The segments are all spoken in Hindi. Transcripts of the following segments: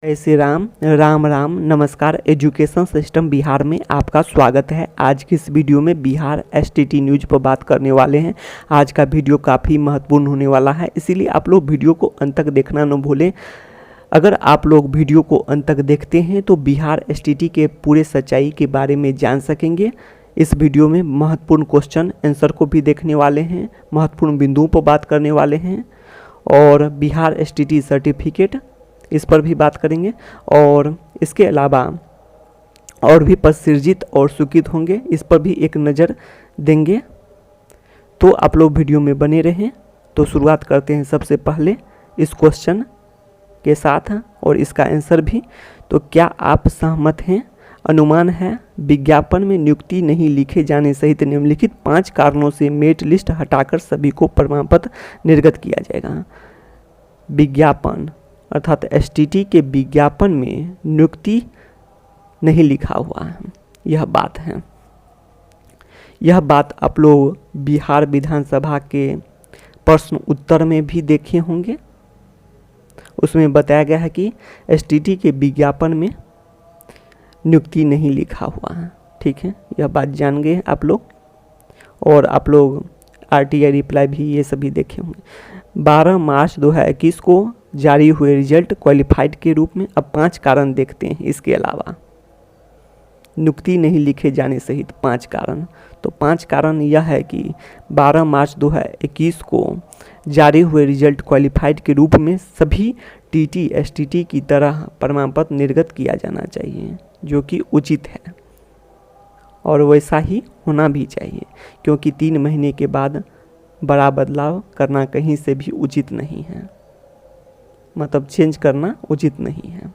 जय श्री राम राम राम। नमस्कार। एजुकेशन सिस्टम बिहार में आपका स्वागत है। आज की इस वीडियो में बिहार एसटीटी न्यूज़ पर बात करने वाले हैं। आज का वीडियो काफ़ी महत्वपूर्ण होने वाला है, इसीलिए आप लोग वीडियो को अंत तक देखना न भूलें। अगर आप लोग वीडियो को अंत तक देखते हैं तो बिहार एसटीटी के पूरे सच्चाई के बारे में जान सकेंगे। इस वीडियो में महत्वपूर्ण क्वेश्चन आंसर को भी देखने वाले हैं, महत्वपूर्ण बिंदुओं पर बात करने वाले हैं और बिहार एसटीटी सर्टिफिकेट इस पर भी बात करेंगे। और इसके अलावा और भी पद सृजित और स्वीकृत होंगे, इस पर भी एक नज़र देंगे। तो आप लोग वीडियो में बने रहें। तो शुरुआत करते हैं सबसे पहले इस क्वेश्चन के साथ और इसका आंसर भी। तो क्या आप सहमत हैं? अनुमान है विज्ञापन में नियुक्ति नहीं लिखे जाने सहित निम्नलिखित 5 कारणों से मेरिट लिस्ट हटाकर सभी को प्रमाण पत्र निर्गत किया जाएगा। विज्ञापन अर्थात एसटीटी के विज्ञापन में नियुक्ति नहीं लिखा हुआ है, यह बात है। यह बात आप लोग बिहार विधानसभा के प्रश्न उत्तर में भी देखे होंगे। उसमें बताया गया है कि एसटीटी के विज्ञापन में नियुक्ति नहीं लिखा हुआ है। ठीक है, यह बात जान गए आप लोग। और आप लोग आरटीआई रिप्लाई भी ये सभी देखे होंगे। 12 मार्च 2021 को जारी हुए रिजल्ट क्वालिफाइड के रूप में। अब 5 कारण देखते हैं इसके अलावा, नियुक्ति नहीं लिखे जाने सहित 5 कारण। तो 5 कारण यह है कि 12 मार्च 2021 को जारी हुए रिजल्ट क्वालिफाइड के रूप में सभी टीटी एसटीटी की तरह प्रमाण पत्र निर्गत किया जाना चाहिए, जो कि उचित है और वैसा ही होना भी चाहिए, क्योंकि 3 महीने के बाद बड़ा बदलाव करना कहीं से भी उचित नहीं है, मतलब चेंज करना उचित नहीं है।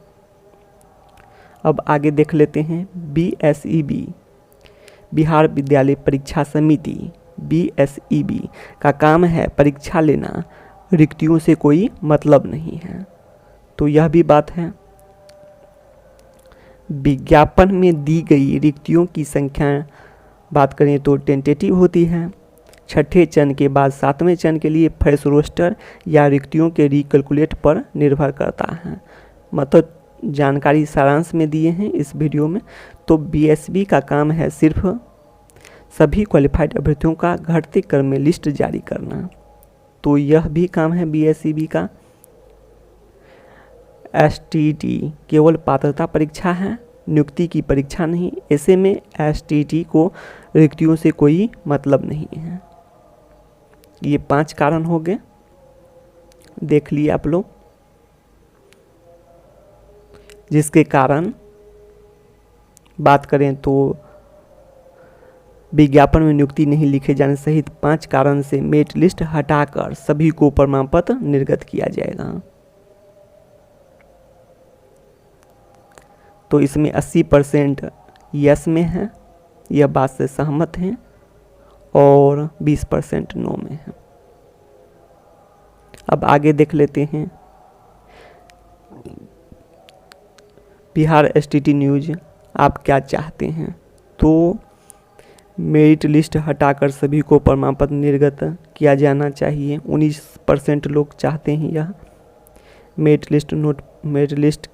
अब आगे देख लेते हैं। बीएसईबी बिहार विद्यालय परीक्षा समिति बीएसईबी का काम है परीक्षा लेना, रिक्तियों से कोई मतलब नहीं है। तो यह भी बात है। विज्ञापन में दी गई रिक्तियों की संख्या बात करें तो टेंटेटिव होती है। छठे चरण के बाद 7वें चरण के लिए फ्रेश रोस्टर या रिक्तियों के रिकैलकुलेट पर निर्भर करता है। मतलब जानकारी सारांश में दिए हैं इस वीडियो में। तो बीएसबी का काम है सिर्फ सभी क्वालिफाइड अभ्यर्थियों का घटते क्रम में लिस्ट जारी करना। तो यह भी काम है बीएसईबी का। एसटीटी केवल पात्रता परीक्षा है, नियुक्ति की परीक्षा नहीं। ऐसे में एसटीटी को रिक्तियों से कोई मतलब नहीं है। ये 5 कारण हो गए, देख लिए आप लोग, जिसके कारण बात करें तो विज्ञापन में नियुक्ति नहीं लिखे जाने सहित 5 कारण से मेरिट लिस्ट हटाकर सभी को प्रमाण पत्र निर्गत किया जाएगा। तो इसमें 80% यस में है, यह बात से सहमत हैं, और 20% नो में है। अब आगे देख लेते हैं। बिहार एसटीटी न्यूज़ आप क्या चाहते हैं? तो मेरिट लिस्ट हटाकर सभी को प्रमाण पत्र निर्गत किया जाना चाहिए। 19% लोग चाहते हैं यह। मेरिट लिस्ट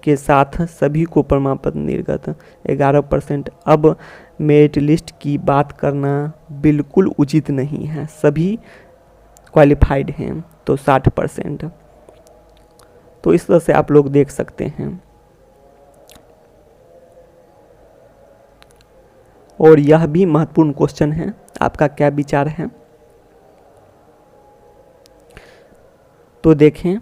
के साथ सभी को प्रमाण पत्र निर्गत 11%। अब मेरिट लिस्ट की बात करना बिल्कुल उचित नहीं है, सभी क्वालिफाइड हैं, तो 60%। तो इस तरह से आप लोग देख सकते हैं। और यह भी महत्वपूर्ण क्वेश्चन है, आपका क्या विचार है? तो देखें,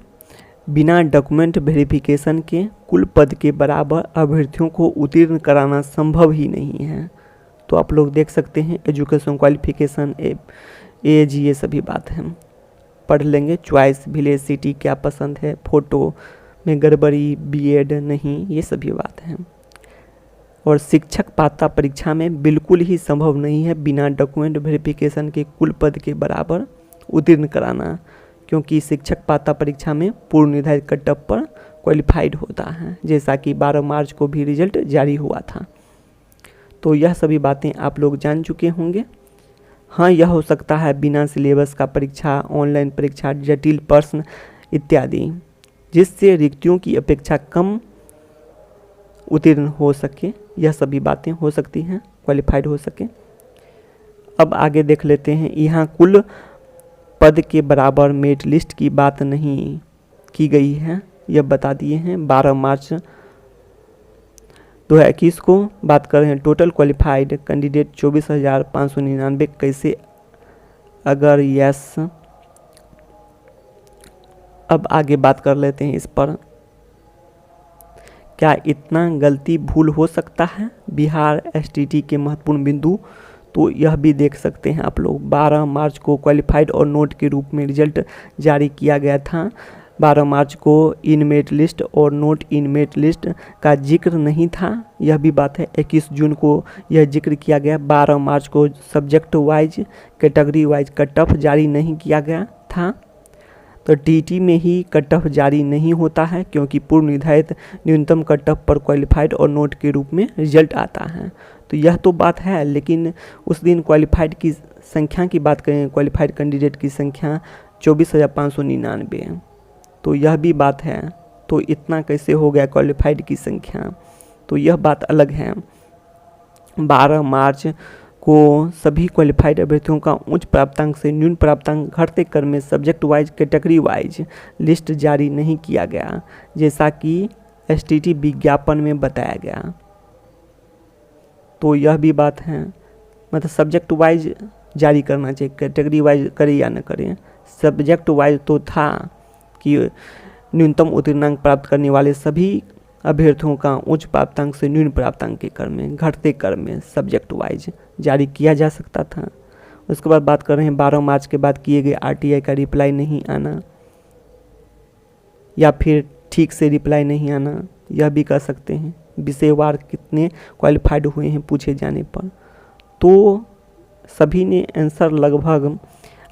बिना डॉक्यूमेंट वेरिफिकेशन के कुल पद के बराबर अभ्यर्थियों को उत्तीर्ण कराना संभव ही नहीं है। तो आप लोग देख सकते हैं, एजुकेशन क्वालिफिकेशन, एज, ये सभी बात है, पढ़ लेंगे। चॉइस, विलेज, सिटी क्या पसंद है, फोटो में गड़बड़ी, बीएड नहीं, ये सभी बात है। और शिक्षक पात्रता परीक्षा में बिल्कुल ही संभव नहीं है बिना डॉक्यूमेंट वेरिफिकेशन के कुल पद के बराबर उत्तीर्ण कराना, क्योंकि शिक्षक पात्रता परीक्षा में पूर्व निर्धारित कट ऑफ पर क्वालिफाइड होता है, जैसा कि 12 मार्च को भी रिजल्ट जारी हुआ था। तो यह सभी बातें आप लोग जान चुके होंगे। हाँ, यह हो सकता है बिना सिलेबस का परीक्षा, ऑनलाइन परीक्षा, जटिल प्रश्न इत्यादि, जिससे रिक्तियों की अपेक्षा कम उत्तीर्ण हो सके। यह सभी बातें हो सकती हैं, क्वालिफाइड हो सके। अब आगे देख लेते हैं, यहाँ कुल पद के बराबर मेरिट लिस्ट की बात नहीं की गई है, यह बता दिए हैं। 12 मार्च 2021 को बात कर रहे हैं, टोटल क्वालिफाइड कैंडिडेट 24,599 कैसे, अगर यस। अब आगे बात कर लेते हैं इस पर, क्या इतना गलती भूल हो सकता है। बिहार एसटीटी के महत्वपूर्ण बिंदु, तो यह भी देख सकते हैं आप लोग। 12 मार्च को क्वालिफाइड और नोट के रूप में रिजल्ट जारी किया गया था। 12 मार्च को इन मेरिट लिस्ट और नोट इन मेरिट लिस्ट का जिक्र नहीं था, यह भी बात है। 21 जून को यह जिक्र किया गया। 12 मार्च को subject wise, category wise cut off जारी नहीं किया गया था। तो टीटी में ही कट ऑफ जारी नहीं होता है, क्योंकि पूर्व निर्धारित न्यूनतम कट ऑफ पर क्वालिफाइड और नोट के रूप में रिजल्ट आता है। तो यह तो बात है, लेकिन उस दिन क्वालिफाइड की संख्या की बात करें, क्वालिफाइड कैंडिडेट की संख्या 24,599, तो यह भी बात है। तो इतना कैसे हो गया क्वालिफाइड की संख्या, तो यह बात अलग है। 12 मार्च को सभी क्वालिफाइड अभ्यर्थियों का उच्च प्राप्तांक से न्यून प्राप्तांक घटते क्रम में subject wise, category wise list जारी नहीं किया गया, जैसा कि एसटीटी विज्ञापन में बताया गया। तो यह भी बात है, मतलब सब्जेक्ट वाइज जारी करना चाहिए, कैटेगरी वाइज करें या न करें। सब्जेक्ट वाइज तो था कि न्यूनतम उत्तीर्णांक प्राप्त करने वाले सभी अभ्यर्थियों का उच्च प्राप्तांक से न्यून प्राप्तांक के क्रम में, घटते क्रम में सब्जेक्ट वाइज जारी किया जा सकता था। उसके बाद बात कर रहे हैं 12 मार्च के बाद किए गए आरटीआई का रिप्लाई नहीं आना, या फिर ठीक से रिप्लाई नहीं आना, यह भी कर सकते हैं। विषयवार कितने क्वालिफाइड हुए हैं पूछे जाने पर, तो सभी ने आंसर लगभग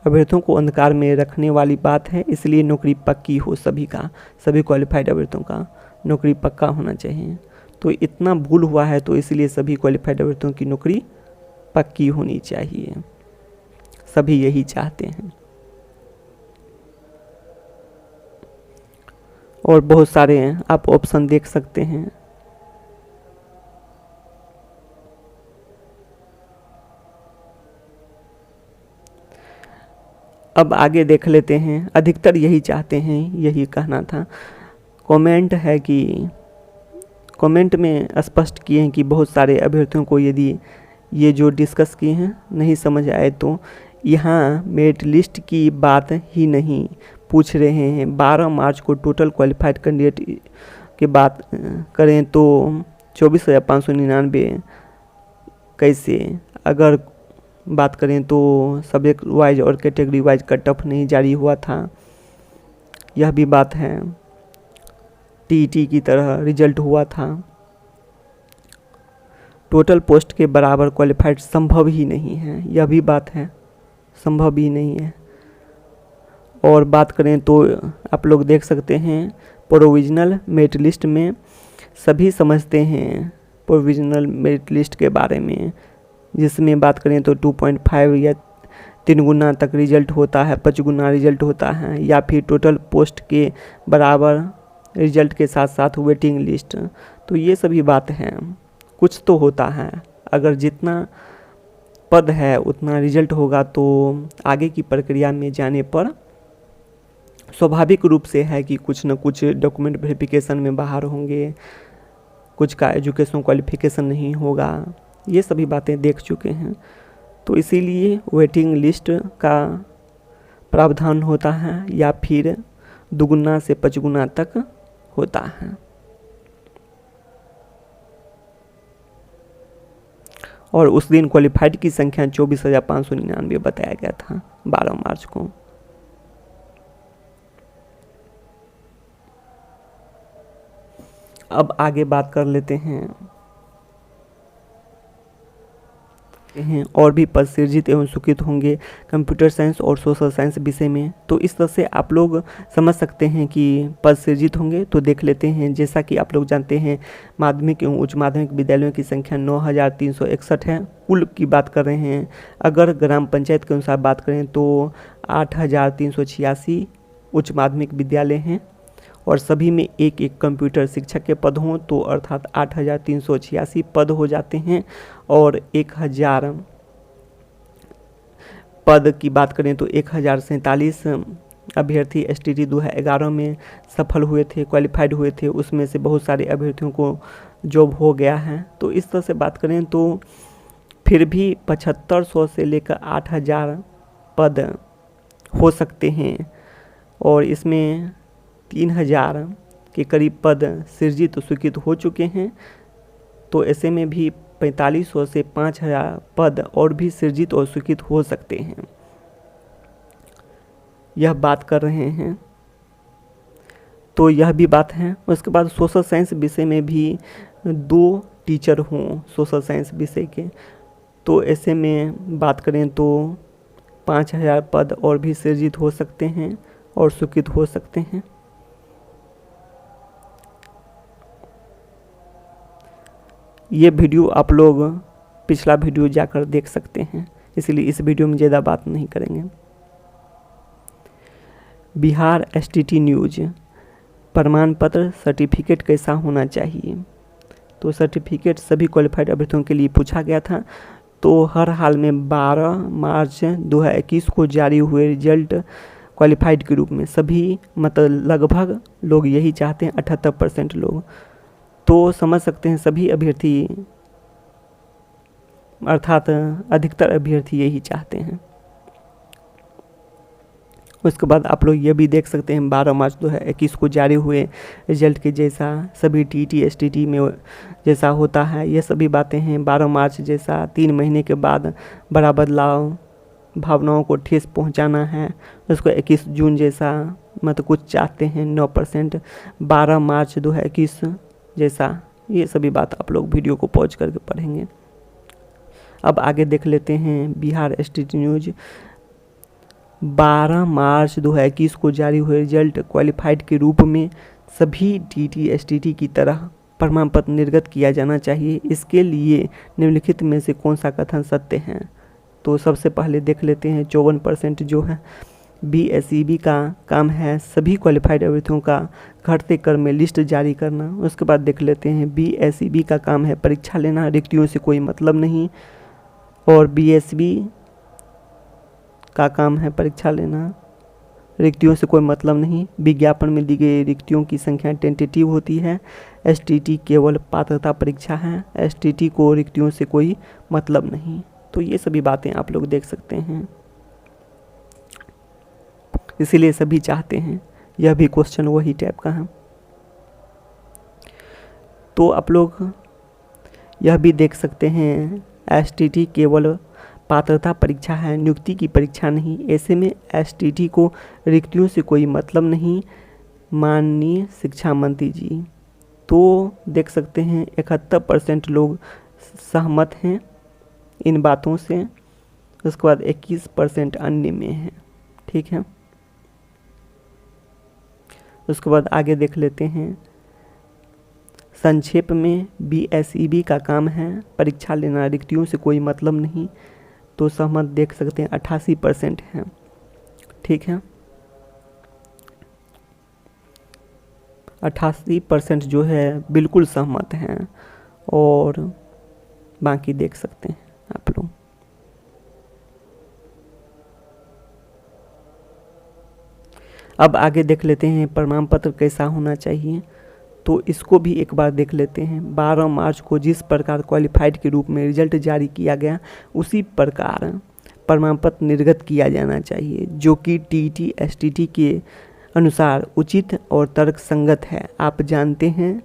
अभ्यर्थियों को अंधकार में रखने वाली बात है, इसलिए नौकरी पक्की हो सभी का, सभी क्वालिफाइड अभ्यर्थियों का नौकरी पक्का होना चाहिए। तो इतना भूल हुआ है, तो इसलिए सभी क्वालिफाइड अभ्यर्थियों की नौकरी पक्की होनी चाहिए, सभी यही चाहते हैं। और बहुत सारे हैं, आप ऑप्शन देख सकते हैं। अब आगे देख लेते हैं, अधिकतर यही चाहते हैं, यही कहना था। कमेंट है कि कमेंट में स्पष्ट किए हैं कि बहुत सारे अभ्यर्थियों को यदि ये जो डिस्कस किए हैं नहीं समझ आए, तो यहाँ मेरिट लिस्ट की बात ही नहीं पूछ रहे हैं। 12 मार्च को टोटल क्वालिफाइड कैंडिडेट की बात करें तो 24,599 कैसे, अगर बात करें तो सब्जेक्ट वाइज और कैटेगरी वाइज कट ऑफ नहीं जारी हुआ था, यह भी बात है। टीटी की तरह रिजल्ट हुआ था। टोटल पोस्ट के बराबर क्वालिफाइड संभव ही नहीं है, यह भी बात है, संभव ही नहीं है। और बात करें तो आप लोग देख सकते हैं प्रोविजनल मेरिट लिस्ट में सभी समझते हैं प्रोविजनल मेरिट लिस्ट के बारे में, जिसमें बात करें तो 2.5 या 3 गुना तक रिजल्ट होता है, 5 गुना रिजल्ट होता है, या फिर टोटल पोस्ट के बराबर रिजल्ट के साथ साथ वेटिंग लिस्ट। तो ये सभी बात हैं, कुछ तो होता है। अगर जितना पद है उतना रिजल्ट होगा, तो आगे की प्रक्रिया में जाने पर स्वाभाविक रूप से है कि कुछ न कुछ डॉक्यूमेंट वेरिफिकेशन में बाहर होंगे, कुछ का एजुकेशन क्वालिफिकेशन नहीं होगा, ये सभी बातें देख चुके हैं। तो इसीलिए वेटिंग लिस्ट का प्रावधान होता है, या फिर 2 गुना से 5 गुना तक होता है। और उस दिन क्वालिफाइड की संख्या 24,599 बताया गया था 12 मार्च को। अब आगे बात कर लेते हैं और भी पद सृजित एवं स्वीकृत होंगे कंप्यूटर साइंस और सोशल साइंस विषय में। तो इस तरह से आप लोग समझ सकते हैं कि पद सृजित होंगे। तो देख लेते हैं, जैसा कि आप लोग जानते हैं माध्यमिक एवं उच्च माध्यमिक विद्यालयों की संख्या 9,361 है, कुल की बात कर रहे हैं। अगर ग्राम पंचायत के अनुसार बात करें तो 8,386 उच्च माध्यमिक विद्यालय हैं और सभी में एक एक कंप्यूटर शिक्षक के पद हों तो अर्थात 8,386 पद हो जाते हैं। और 1,000 पद की बात करें तो 1,047 अभ्यर्थी STT 2011 में सफल हुए थे, क्वालिफाइड हुए थे। उसमें से बहुत सारे अभ्यर्थियों को जॉब हो गया है। तो इस तरह से बात करें तो फिर भी 7500 से लेकर 8,000 पद हो सकते हैं और इसमें 3,000 के करीब पद सृजित स्वीकृत हो चुके हैं। तो ऐसे में भी 4500 से 5,000 पद और भी सृजित और स्वीकृत हो सकते हैं, यह बात कर रहे हैं। तो यह भी बात है। उसके बाद सोशल साइंस विषय में भी 2 टीचर हों सोशल साइंस विषय के, तो ऐसे में बात करें तो 5,000 पद और भी सृजित हो सकते हैं और स्वीकृत हो सकते हैं। ये वीडियो आप लोग पिछला वीडियो जाकर देख सकते हैं, इसलिए इस वीडियो में ज़्यादा बात नहीं करेंगे। बिहार STT न्यूज प्रमाण पत्र सर्टिफिकेट कैसा होना चाहिए? तो सर्टिफिकेट सभी क्वालिफाइड अभ्यर्थियों के लिए पूछा गया था। तो हर हाल में 12 मार्च 2021 को जारी हुए रिजल्ट क्वालिफाइड के रूप में सभी मतलब लगभग लोग यही चाहते हैं, 78% लोग। तो समझ सकते हैं सभी अभ्यर्थी अर्थात अधिकतर अभ्यर्थी यही चाहते हैं। उसके बाद आप लोग ये भी देख सकते हैं 12 मार्च 2021 को जारी हुए रिजल्ट के जैसा सभी TT STT में जैसा होता है, ये सभी बातें हैं। 12 मार्च जैसा 3 महीने के बाद बड़ा बदलाव, भावनाओं को ठेस पहुंचाना है। उसको 21 जून जैसा मतलब कुछ चाहते हैं 9%। 12 मार्च 2021 जैसा, ये सभी बात आप लोग वीडियो को पॉज करके पढ़ेंगे। अब आगे देख लेते हैं बिहार STT न्यूज 12 मार्च 2021 को जारी हुए रिजल्ट क्वालिफाइड के रूप में सभी TT STT की तरह प्रमाण पत्र निर्गत किया जाना चाहिए। इसके लिए निम्नलिखित में से कौन सा कथन सत्य है? तो सबसे पहले देख लेते हैं 54% जो है BSEB का काम है सभी क्वालिफाइड अभ्यर्थियों का घटते क्रम में लिस्ट जारी करना। उसके बाद देख लेते हैं BSEB का काम है परीक्षा लेना, रिक्तियों से कोई मतलब नहीं। और BSB का काम है परीक्षा लेना, रिक्तियों से कोई मतलब नहीं। विज्ञापन में दी गई रिक्तियों की संख्या टेंटेटिव होती है। STT केवल पात्रता परीक्षा है, STT को रिक्तियों से कोई मतलब नहीं। तो ये सभी बातें आप लोग देख सकते हैं, इसीलिए सभी चाहते हैं। यह भी क्वेश्चन वही टाइप का है। तो आप लोग यह भी देख सकते हैं STT केवल पात्रता परीक्षा है, नियुक्ति की परीक्षा नहीं। ऐसे में STT को रिक्तियों से कोई मतलब नहीं, माननीय शिक्षा मंत्री जी। तो देख सकते हैं 71% लोग सहमत हैं इन बातों से। उसके बाद 21% अन्य में है, ठीक है। उसके बाद आगे देख लेते हैं। संक्षेप में BSEB का काम है परीक्षा लेना, रिक्तियों से कोई मतलब नहीं। तो सहमत देख सकते हैं 88% हैं, ठीक है। 88% जो है बिल्कुल सहमत हैं और बाकी देख सकते हैं आप लोग। अब आगे देख लेते हैं प्रमाण पत्र कैसा होना चाहिए। तो इसको भी एक बार देख लेते हैं। 12 मार्च को जिस प्रकार क्वालिफाइड के रूप में रिजल्ट जारी किया गया उसी प्रकार प्रमाण पत्र निर्गत किया जाना चाहिए, जो कि TT STT के अनुसार उचित और तर्कसंगत है। आप जानते हैं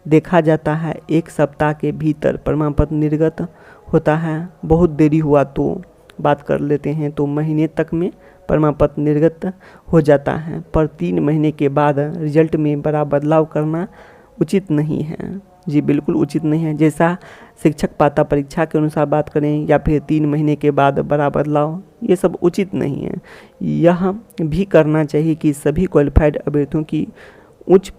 देखा जाता है 1 सप्ताह के भीतर प्रमाण पत्र निर्गत होता है। बहुत देरी हुआ तो बात कर लेते हैं तो महीने तक में प्रमाण पत्र निर्गत हो जाता है, पर 3 महीने के बाद रिजल्ट में बड़ा बदलाव करना उचित नहीं है। जी बिल्कुल उचित नहीं है। जैसा शिक्षक पात्रता परीक्षा के अनुसार बात करें या फिर 3 महीने के बाद बड़ा बदलाव, ये सब उचित नहीं है। यह भी करना चाहिए कि सभी क्वालिफाइड अभ्यर्थियों की उच्च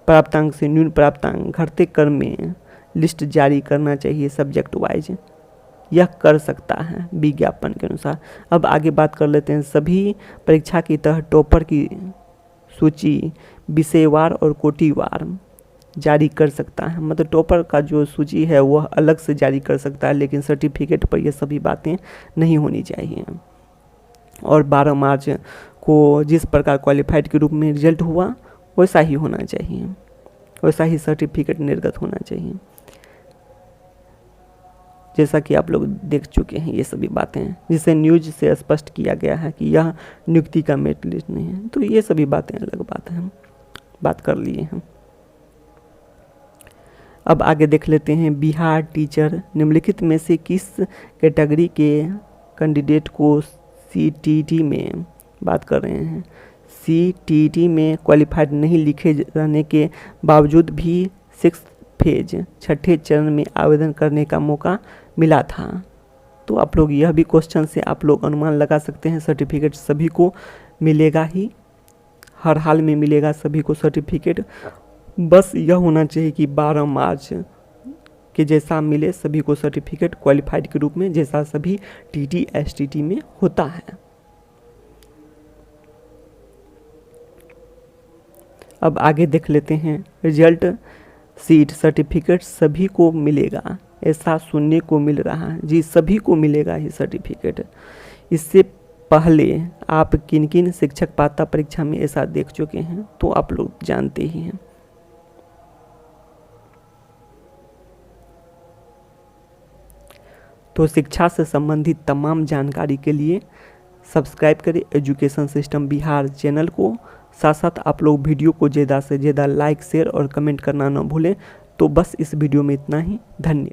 प्राप्तांक से न्यून प्राप्तांक घटते क्रम में लिस्ट जारी करना चाहिए सब्जेक्ट वाइज। यह कर सकता है विज्ञापन के अनुसार। अब आगे बात कर लेते हैं। सभी परीक्षा की तरह टॉपर की सूची विषयवार और कोटिवार जारी कर सकता है। मतलब टॉपर का जो सूची है वह अलग से जारी कर सकता है, लेकिन सर्टिफिकेट पर ये सभी बातें नहीं होनी चाहिए। और 12 मार्च को जिस प्रकार क्वालिफाइड के रूप में रिजल्ट हुआ वैसा ही होना चाहिए, वैसा ही सर्टिफिकेट निर्गत होना चाहिए। जैसा कि आप लोग देख चुके हैं ये सभी बातें, जिसे न्यूज से स्पष्ट किया गया है कि यह नियुक्ति का मेरिट लिस्ट नहीं है। तो ये सभी बातें अलग बात है, बात कर लिए हैं। अब आगे देख लेते हैं बिहार टीचर निम्नलिखित में से किस कैटेगरी के कैंडिडेट को सीटीटी में बात कर रहे हैं। सीटीटी में क्वालिफाइड नहीं लिखे रहने के बावजूद भी 6th फेज 6ठे चरण में आवेदन करने का मौका मिला था। तो आप लोग यह भी क्वेश्चन से आप लोग अनुमान लगा सकते हैं सर्टिफिकेट सभी को मिलेगा ही, हर हाल में मिलेगा सभी को सर्टिफिकेट। बस यह होना चाहिए कि 12 मार्च के जैसा मिले सभी को सर्टिफिकेट क्वालिफाइड के रूप में, जैसा सभी टीटी एसटीटी में होता है। अब आगे देख लेते हैं रिजल्ट सीट सर्टिफिकेट सभी को मिलेगा, ऐसा सुनने को मिल रहा है। जी सभी को मिलेगा ही सर्टिफिकेट। इससे पहले आप किन किन शिक्षक पात्रता परीक्षा में ऐसा देख चुके हैं तो आप लोग जानते ही हैं। तो शिक्षा से संबंधित तमाम जानकारी के लिए सब्सक्राइब करें एजुकेशन सिस्टम बिहार चैनल को। साथ साथ आप लोग वीडियो को ज़्यादा से ज़्यादा लाइक शेयर और कमेंट करना न भूलें। तो बस इस वीडियो में इतना ही, धन्यवाद।